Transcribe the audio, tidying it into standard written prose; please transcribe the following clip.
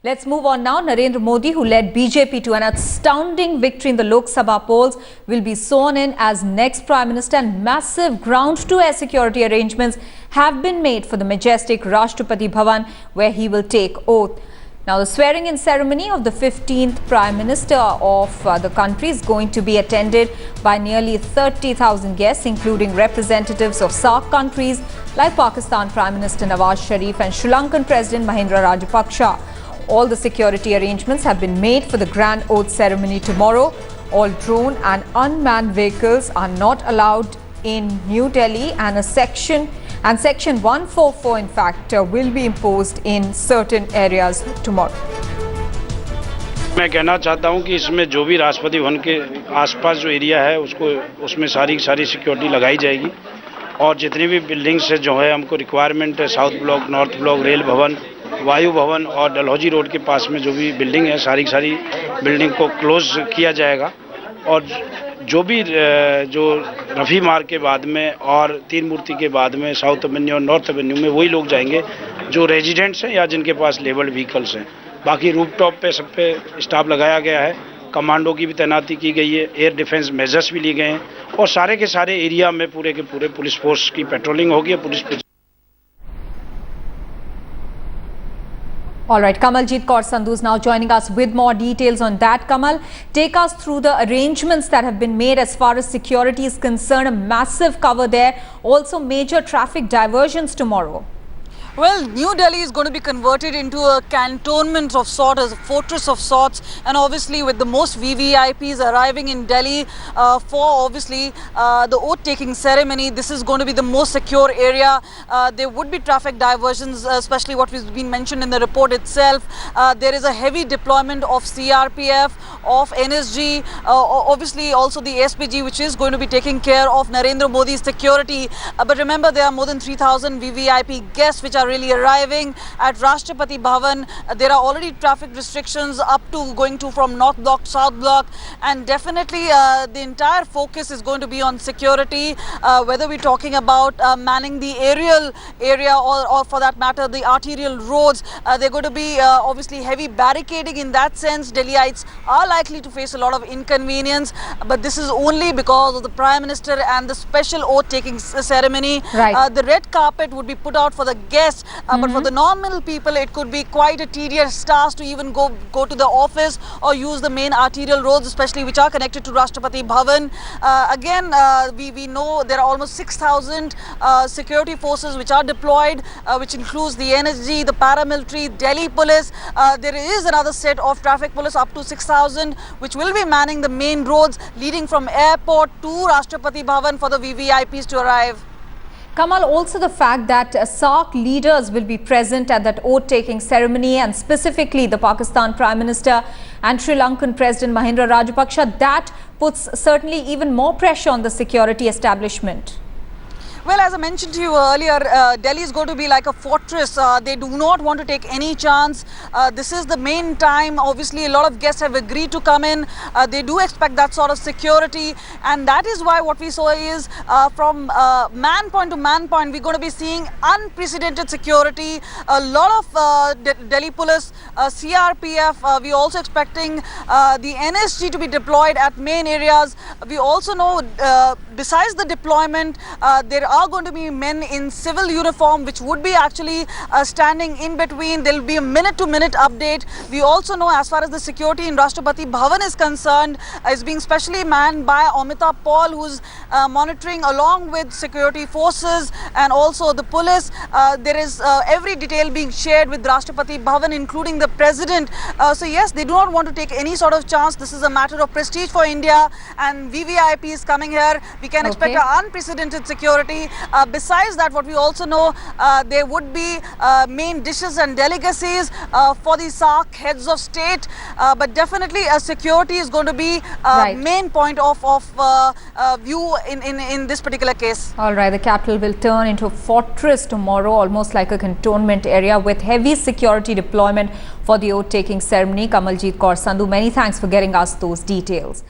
Let's move on now. Narendra Modi, who led BJP to an astounding victory in the Lok Sabha polls, will be sworn in as next Prime Minister, and massive ground-to-air security arrangements have been made for the majestic Rashtrapati Bhavan, where he will take oath. Now, the swearing-in ceremony of the 15th Prime Minister of the country is going to be attended by nearly 30,000 guests, including representatives of SAARC countries like Pakistan Prime Minister Nawaz Sharif and Sri Lankan President Mahinda Rajapaksa. All the security arrangements have been made for the grand oath ceremony tomorrow. All drone and unmanned vehicles are not allowed in New Delhi, and Section 144 in fact will be imposed in certain areas tomorrow. मैं कहना चाहता हूं कि इसमें जो भी राष्ट्रपति भवन के आसपास जो एरिया है उसमें सारी सिक्योरिटी लगाई जाएगी, और जितनी भी बिल्डिंग्स है जो है हमको रिक्वायरमेंट है, south block, north block, rail भवन, वायु भवन और डलहौजी रोड के पास में जो भी बिल्डिंग है सारी बिल्डिंग को क्लोज किया जाएगा। और जो रफ़ी मार्ग के बाद में और तीन मूर्ति के बाद में साउथ एवेन्यू और नॉर्थ एवेन्यू में वही लोग जाएंगे जो रेजिडेंट्स हैं या जिनके पास लेबल्ड व्हीकल्स हैं। बाकी रूफटॉप पे सब पे स्टाफ लगाया गया है, कमांडो की भी तैनाती की गई है, एयर डिफेंस मेजर्स भी लिए गए हैं, और सारे के सारे एरिया में पूरे के पूरे पुलिस फोर्स की पेट्रोलिंग होगी। Police All right, Kamaljeet Kaur Sandhu is now joining us with more details on that. Kamal, take us through the arrangements that have been made as far as security is concerned. A massive cover there, also major traffic diversions tomorrow. Well, New Delhi is going to be converted into a cantonment of sorts, a fortress of sorts, and obviously with the most VVIPs arriving in Delhi for obviously the oath-taking ceremony, this is going to be the most secure area. There would be traffic diversions, especially what has been mentioned in the report itself. There is a heavy deployment of CRPF, of NSG, obviously also the SPG, which is going to be taking care of Narendra Modi's security. But remember, there are more than 3,000 VVIP guests which are really arriving at Rashtrapati Bhavan. There are already traffic restrictions up to going to from North Block, South Block, and definitely the entire focus is going to be on security, whether we're talking about manning the aerial area or for that matter the arterial roads. They're going to be obviously heavy barricading. In that sense, Delhiites are likely to face a lot of inconvenience, but this is only because of the Prime Minister and the special oath-taking ceremony. Right. The red carpet would be put out for the guests. But for the normal people, it could be quite a tedious task to even go to the office or use the main arterial roads, especially which are connected to Rashtrapati Bhavan. Again, we know there are almost 6,000 security forces which are deployed, which includes the NSG, the paramilitary, Delhi police. There is another set of traffic police up to 6,000 which will be manning the main roads leading from airport to Rashtrapati Bhavan for the VVIPs to arrive. Kamal, also the fact that SAARC leaders will be present at that oath-taking ceremony, and specifically the Pakistan Prime Minister and Sri Lankan President Mahinda Rajapaksa, that puts certainly even more pressure on the security establishment. Well, as I mentioned to you earlier, Delhi is going to be like a fortress. They do not want to take any chance. This is the main time. Obviously, a lot of guests have agreed to come in. They do expect that sort of security. And that is why what we saw is from man point to man point, we're going to be seeing unprecedented security. A lot of Delhi police, CRPF, we're also expecting the NSG to be deployed at main areas. We also know besides the deployment, there are going to be men in civil uniform which would be actually standing in between. There will be a minute-to-minute update. We also know as far as the security in Rashtrapati Bhavan is concerned, is being specially manned by Amitabh Paul, who's monitoring along with security forces and also the police. There is every detail being shared with Rashtrapati Bhavan, including the president. So yes, they do not want to take any sort of chance. This is a matter of prestige for India, and VVIP is coming here. We can expect an unprecedented security. Besides that, what we also know, there would be main dishes and delicacies for the SAARC heads of state, but definitely security is going to be main point of view in this particular case. All right, the capital will turn into a fortress tomorrow, almost like a cantonment area with heavy security deployment for the oath-taking ceremony. Kamaljeet Kaur Sandhu, many thanks for getting us those details.